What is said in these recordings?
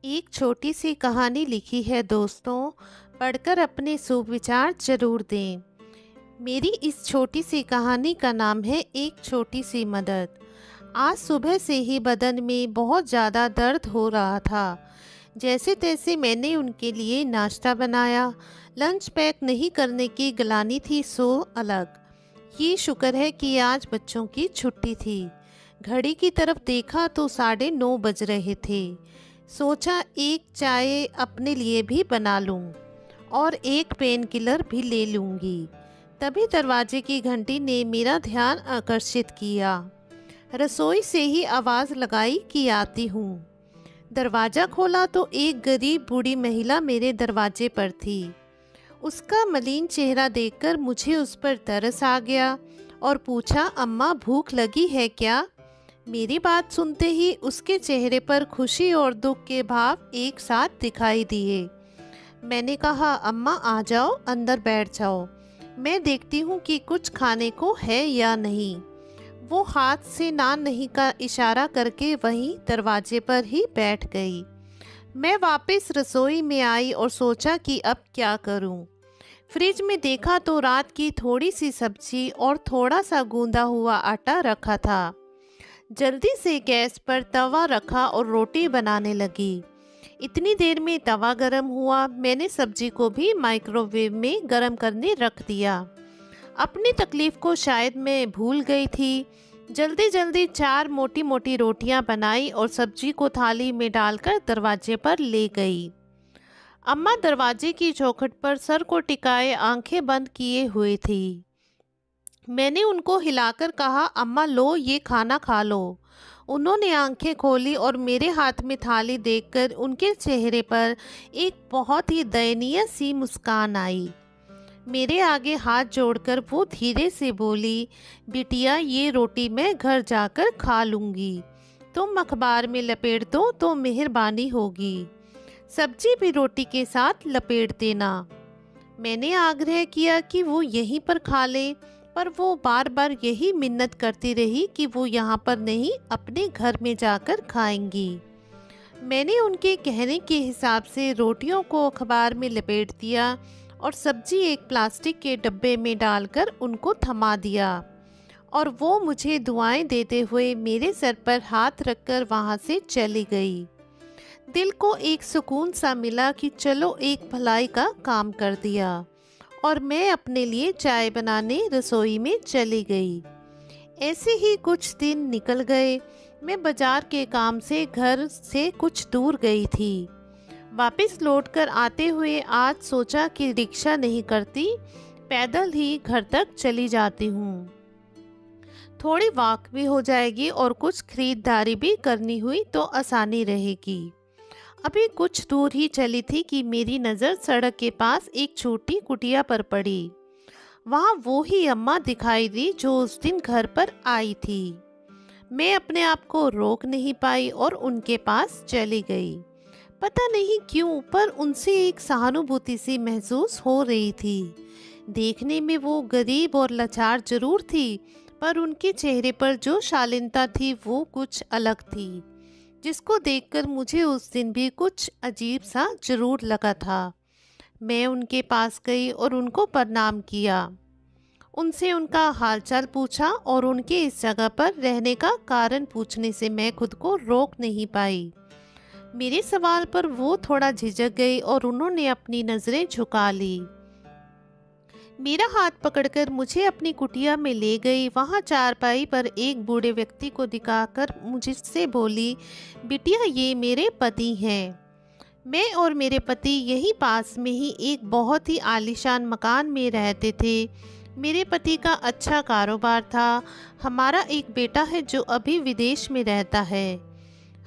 एक छोटी सी कहानी लिखी है दोस्तों। पढ़कर अपने शुभ विचार जरूर दें। मेरी इस छोटी सी कहानी का नाम है एक छोटी सी मदद। आज सुबह से ही बदन में बहुत ज़्यादा दर्द हो रहा था। जैसे तैसे मैंने उनके लिए नाश्ता बनाया। लंच पैक नहीं करने की ग्लानि थी सो अलग। ये शुक्र है कि आज बच्चों की छुट्टी थी। घड़ी की तरफ देखा तो 9:30 बज रहे थे। सोचा एक चाय अपने लिए भी बना लूं और एक पेन किलर भी ले लूंगी। तभी दरवाजे की घंटी ने मेरा ध्यान आकर्षित किया। रसोई से ही आवाज़ लगाई कि आती हूँ। दरवाज़ा खोला तो एक गरीब बूढ़ी महिला मेरे दरवाजे पर थी। उसका मलिन चेहरा देखकर मुझे उस पर तरस आ गया और पूछा, अम्मा भूख लगी है क्या? मेरी बात सुनते ही उसके चेहरे पर खुशी और दुख के भाव एक साथ दिखाई दिए। मैंने कहा, अम्मा आ जाओ, अंदर बैठ जाओ, मैं देखती हूँ कि कुछ खाने को है या नहीं। वो हाथ से नान नहीं का इशारा करके वहीं दरवाजे पर ही बैठ गई। मैं वापस रसोई में आई और सोचा कि अब क्या करूँ। फ्रिज में देखा तो रात की थोड़ी सी सब्जी और थोड़ा सा गूंदा हुआ आटा रखा था। जल्दी से गैस पर तवा रखा और रोटी बनाने लगी। इतनी देर में तवा गरम हुआ। मैंने सब्जी को भी माइक्रोवेव में गरम करने रख दिया। अपनी तकलीफ को शायद मैं भूल गई थी। जल्दी जल्दी 4 मोटी मोटी रोटियां बनाई और सब्जी को थाली में डालकर दरवाजे पर ले गई। अम्मा दरवाजे की चौखट पर सर को टिकाए आंखें बंद किए हुए थी। मैंने उनको हिलाकर कहा, अम्मा लो, ये खाना खा लो। उन्होंने आंखें खोली और मेरे हाथ में थाली देखकर उनके चेहरे पर एक बहुत ही दयनीय सी मुस्कान आई। मेरे आगे हाथ जोड़कर वो धीरे से बोली, बिटिया ये रोटी मैं घर जाकर खा लूँगी, तुम अखबार में लपेट दो तो मेहरबानी होगी। सब्जी भी रोटी के साथ लपेट देना। मैंने आग्रह किया कि वो यहीं पर खा ले, पर वो बार बार यही मिन्नत करती रही कि वो यहाँ पर नहीं, अपने घर में जाकर खाएंगी। मैंने उनके कहने के हिसाब से रोटियों को अखबार में लपेट दिया और सब्जी एक प्लास्टिक के डब्बे में डालकर उनको थमा दिया और वो मुझे दुआएं देते हुए मेरे सर पर हाथ रखकर वहाँ से चली गई। दिल को एक सुकून सा मिला कि चलो एक भलाई का काम कर दिया और मैं अपने लिए चाय बनाने रसोई में चली गई। ऐसे ही कुछ दिन निकल गए। मैं बाजार के काम से घर से कुछ दूर गई थी। वापस लौटकर आते हुए आज सोचा कि रिक्शा नहीं करती, पैदल ही घर तक चली जाती हूँ। थोड़ी वॉक भी हो जाएगी और कुछ खरीदारी भी करनी हुई तो आसानी रहेगी। अभी कुछ दूर ही चली थी कि मेरी नज़र सड़क के पास एक छोटी कुटिया पर पड़ी। वहाँ वो ही अम्मा दिखाई दी जो उस दिन घर पर आई थी। मैं अपने आप को रोक नहीं पाई और उनके पास चली गई। पता नहीं क्यों, पर उनसे एक सहानुभूति सी महसूस हो रही थी। देखने में वो गरीब और लाचार जरूर थी, पर उनके चेहरे पर जो शालीनता थी वो कुछ अलग थी, जिसको देखकर मुझे उस दिन भी कुछ अजीब सा जरूर लगा था। मैं उनके पास गई और उनको प्रणाम किया। उनसे उनका हालचाल पूछा और उनके इस जगह पर रहने का कारण पूछने से मैं खुद को रोक नहीं पाई। मेरे सवाल पर वो थोड़ा झिझक गई और उन्होंने अपनी नज़रें झुका ली। मेरा हाथ पकड़कर मुझे अपनी कुटिया में ले गई। वहाँ चारपाई पर एक बूढ़े व्यक्ति को दिखाकर मुझसे बोली, बिटिया ये मेरे पति हैं। मैं और मेरे पति यहीं पास में ही एक बहुत ही आलीशान मकान में रहते थे। मेरे पति का अच्छा कारोबार था। हमारा एक बेटा है जो अभी विदेश में रहता है।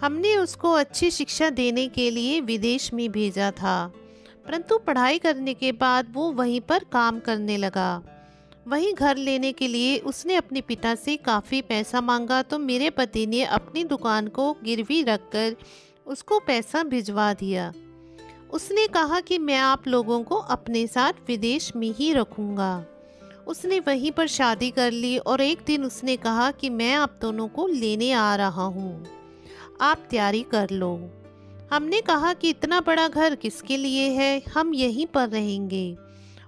हमने उसको अच्छी शिक्षा देने के लिए विदेश में भेजा था, परंतु पढ़ाई करने के बाद वो वहीं पर काम करने लगा। वहीं घर लेने के लिए उसने अपने पिता से काफ़ी पैसा मांगा तो मेरे पति ने अपनी दुकान को गिरवी रखकर उसको पैसा भिजवा दिया। उसने कहा कि मैं आप लोगों को अपने साथ विदेश में ही रखूँगा। उसने वहीं पर शादी कर ली और एक दिन उसने कहा कि मैं आप दोनों को लेने आ रहा हूँ, आप तैयारी कर लो। हमने कहा कि इतना बड़ा घर किसके लिए है, हम यहीं पर रहेंगे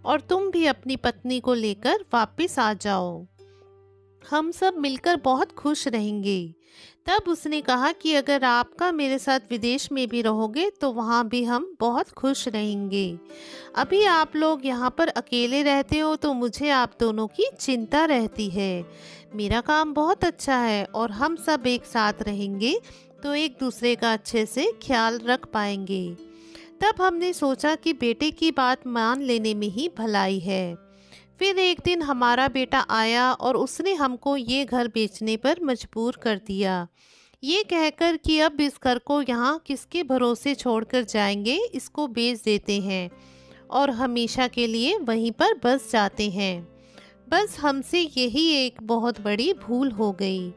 और तुम भी अपनी पत्नी को लेकर वापस आ जाओ, हम सब मिलकर बहुत खुश रहेंगे। तब उसने कहा कि अगर आपका मेरे साथ विदेश में भी रहोगे तो वहाँ भी हम बहुत खुश रहेंगे। अभी आप लोग यहाँ पर अकेले रहते हो तो मुझे आप दोनों की चिंता रहती है। मेरा काम बहुत अच्छा है और हम सब एक साथ रहेंगे तो एक दूसरे का अच्छे से ख्याल रख पाएंगे। तब हमने सोचा कि बेटे की बात मान लेने में ही भलाई है। फिर एक दिन हमारा बेटा आया और उसने हमको ये घर बेचने पर मजबूर कर दिया, ये कहकर कि अब इस घर को यहाँ किसके भरोसे छोड़कर जाएंगे, इसको बेच देते हैं और हमेशा के लिए वहीं पर बस जाते हैं। बस हमसे यही एक बहुत बड़ी भूल हो गई।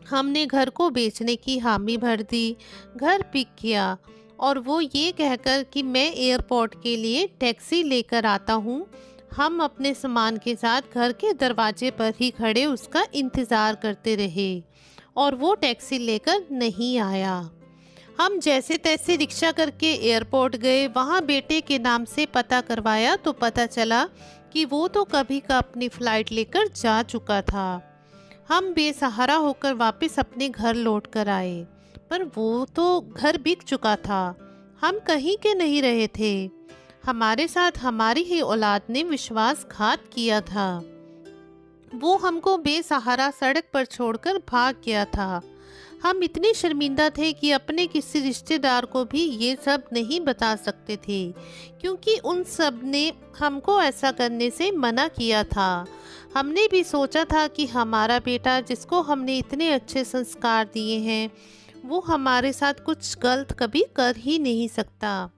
हमने घर को बेचने की हामी भर दी, घर पिक किया और वो ये कहकर कि मैं एयरपोर्ट के लिए टैक्सी लेकर आता हूँ। हम अपने सामान के साथ घर के दरवाजे पर ही खड़े उसका इंतज़ार करते रहे और वो टैक्सी लेकर नहीं आया। हम जैसे तैसे रिक्शा करके एयरपोर्ट गए, वहाँ बेटे के नाम से पता करवाया तो पता चला कि वो तो कभी का अपनी फ़्लाइट लेकर जा चुका था। हम बेसहारा होकर वापस अपने घर लौट कर आए, पर वो तो घर बिक चुका था, हम कहीं के नहीं रहे थे। हमारे साथ हमारी ही औलाद ने विश्वासघात किया था। वो हमको बेसहारा सड़क पर छोड़कर भाग गया था। हम इतने शर्मिंदा थे कि अपने किसी रिश्तेदार को भी ये सब नहीं बता सकते थे, क्योंकि उन सब ने हमको ऐसा करने से मना किया था। हमने भी सोचा था कि हमारा बेटा, जिसको हमने इतने अच्छे संस्कार दिए हैं, वो हमारे साथ कुछ गलत कभी कर ही नहीं सकता।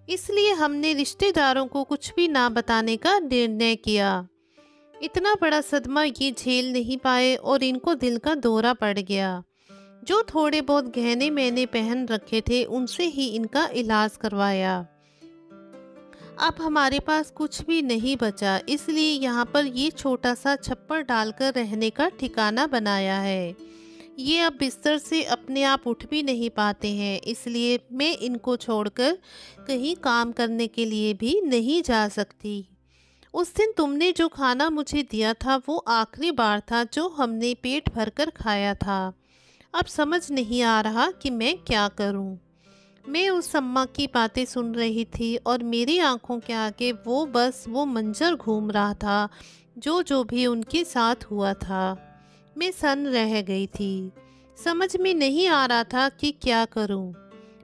इसलिए हमने रिश्तेदारों को कुछ भी ना बताने का निर्णय किया। इतना बड़ा सदमा ये झेल नहीं पाए और इनको दिल का दौरा पड़ गया। जो थोड़े बहुत गहने मैंने पहन रखे थे उनसे ही इनका इलाज करवाया। अब हमारे पास कुछ भी नहीं बचा, इसलिए यहाँ पर ये छोटा सा छप्पर डालकर रहने का ठिकाना बनाया है। ये अब बिस्तर से अपने आप उठ भी नहीं पाते हैं, इसलिए मैं इनको छोड़कर कहीं काम करने के लिए भी नहीं जा सकती। उस दिन तुमने जो खाना मुझे दिया था वो आखिरी बार था जो हमने पेट भरकर खाया था। अब समझ नहीं आ रहा कि मैं क्या करूं। मैं उस अम्मा की बातें सुन रही थी और मेरी आंखों के आगे वो मंजर घूम रहा था जो भी उनके साथ हुआ था। मैं सन्न रह गई थी, समझ में नहीं आ रहा था कि क्या करूं।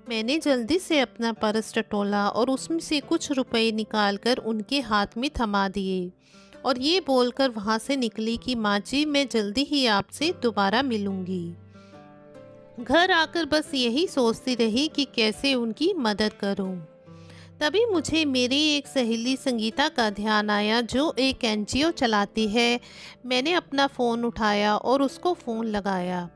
मैंने जल्दी से अपना पर्स टटोला और उसमें से कुछ रुपए निकालकर उनके हाथ में थमा दिए और ये बोलकर वहाँ से निकली कि माँ जी, मैं जल्दी ही आपसे दोबारा मिलूँगी। घर आकर बस यही सोचती रही कि कैसे उनकी मदद करूं। तभी मुझे मेरी एक सहेली संगीता का ध्यान आया जो एक एनजीओ चलाती है। मैंने अपना फ़ोन उठाया और उसको फ़ोन लगाया।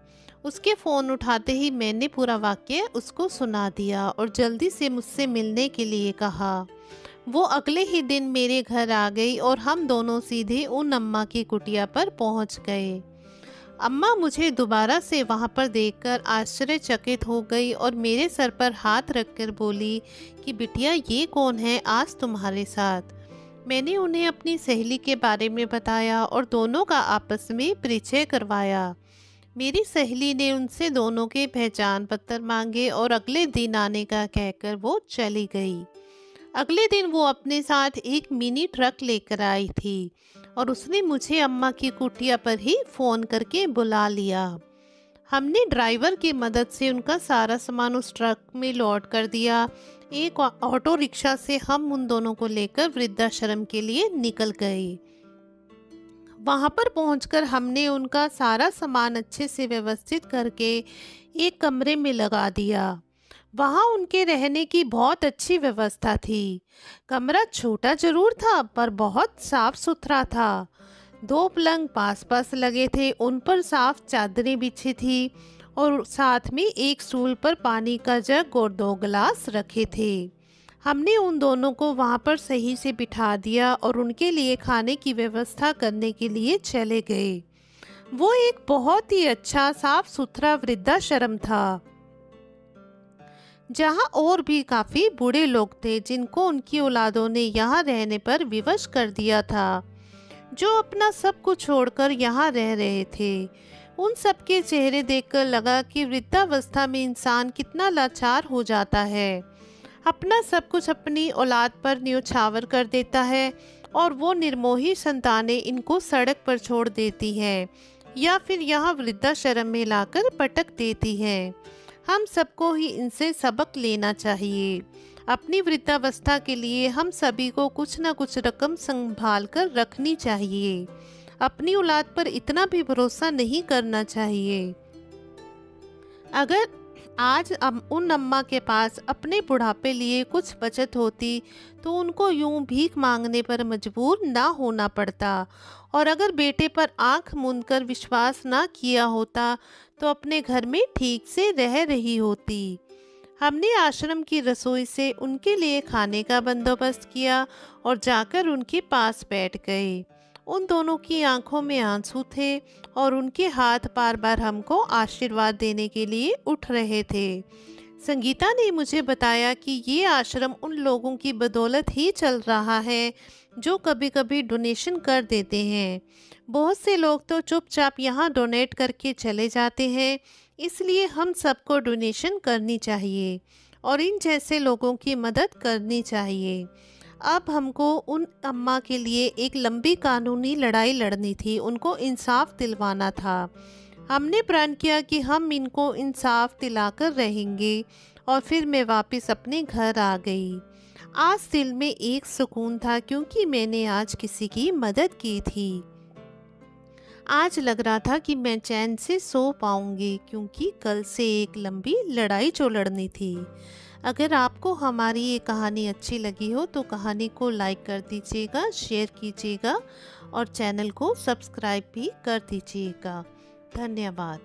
उसके फ़ोन उठाते ही मैंने पूरा वाक़या उसको सुना दिया और जल्दी से मुझसे मिलने के लिए कहा। वो अगले ही दिन मेरे घर आ गई और हम दोनों सीधे उन अम्मा की कुटिया पर पहुंच गए। अम्मा मुझे दोबारा से वहां पर देखकर आश्चर्यचकित हो गई और मेरे सर पर हाथ रखकर बोली कि बिटिया, ये कौन है आज तुम्हारे साथ। मैंने उन्हें अपनी सहेली के बारे में बताया और दोनों का आपस में परिचय करवाया। मेरी सहेली ने उनसे दोनों के पहचान पत्र मांगे और अगले दिन आने का कहकर वो चली गई। अगले दिन वो अपने साथ एक मिनी ट्रक लेकर आई थी और उसने मुझे अम्मा की कुटिया पर ही फ़ोन करके बुला लिया। हमने ड्राइवर की मदद से उनका सारा सामान उस ट्रक में लोड कर दिया। एक ऑटो रिक्शा से हम उन दोनों को लेकर वृद्धाश्रम के लिए निकल गए। वहाँ पर पहुंचकर हमने उनका सारा सामान अच्छे से व्यवस्थित करके एक कमरे में लगा दिया। वहाँ उनके रहने की बहुत अच्छी व्यवस्था थी। कमरा छोटा जरूर था पर बहुत साफ सुथरा था। 2 पलंग पास पास लगे थे, उन पर साफ चादरें बिछी थी और साथ में एक स्टूल पर पानी का जग और 2 गिलास रखे थे। हमने उन दोनों को वहाँ पर सही से बिठा दिया और उनके लिए खाने की व्यवस्था करने के लिए चले गए। वो एक बहुत ही अच्छा साफ सुथरा वृद्धाश्रम था। जहाँ और भी काफ़ी बूढ़े लोग थे जिनको उनकी औलादों ने यहाँ रहने पर विवश कर दिया था, जो अपना सब कुछ छोड़कर यहाँ रह रहे थे। उन सबके चेहरे देखकर लगा कि वृद्धावस्था में इंसान कितना लाचार हो जाता है, अपना सब कुछ अपनी औलाद पर न्योछावर कर देता है और वो निर्मोही संतानें इनको सड़क पर छोड़ देती हैं या फिर यहाँ वृद्धाश्रम में लाकर पटक देती हैं। हम सबको ही इनसे सबक लेना चाहिए। अपनी वृद्धावस्था के लिए हम सभी को कुछ न कुछ रकम संभाल कर रखनी चाहिए। अपनी औलाद पर इतना भी भरोसा नहीं करना चाहिए। अगर आज उन अम्मा के पास अपने बुढ़ापे लिए कुछ बचत होती तो उनको यूं भीख मांगने पर मजबूर ना होना पड़ता, और अगर बेटे पर आंख मूंद कर विश्वास ना किया होता तो अपने घर में ठीक से रह रही होती। हमने आश्रम की रसोई से उनके लिए खाने का बंदोबस्त किया और जाकर उनके पास बैठ गए। उन दोनों की आंखों में आंसू थे और उनके हाथ बार बार हमको आशीर्वाद देने के लिए उठ रहे थे। संगीता ने मुझे बताया कि ये आश्रम उन लोगों की बदौलत ही चल रहा है जो कभी कभी डोनेशन कर देते हैं। बहुत से लोग तो चुपचाप यहाँ डोनेट करके चले जाते हैं, इसलिए हम सबको डोनेशन करनी चाहिए और इन जैसे लोगों की मदद करनी चाहिए। अब हमको उन अम्मा के लिए एक लंबी कानूनी लड़ाई लड़नी थी, उनको इंसाफ दिलवाना था। हमने प्रण किया कि हम इनको इंसाफ दिलाकर रहेंगे और फिर मैं वापस अपने घर आ गई। आज दिल में एक सुकून था क्योंकि मैंने आज किसी की मदद की थी। आज लग रहा था कि मैं चैन से सो पाऊंगी क्योंकि कल से एक लंबी लड़ाई जो लड़नी थी। अगर आपको हमारी ये कहानी अच्छी लगी हो तो कहानी को लाइक कर दीजिएगा, शेयर कीजिएगा और चैनल को सब्सक्राइब भी कर दीजिएगा। धन्यवाद।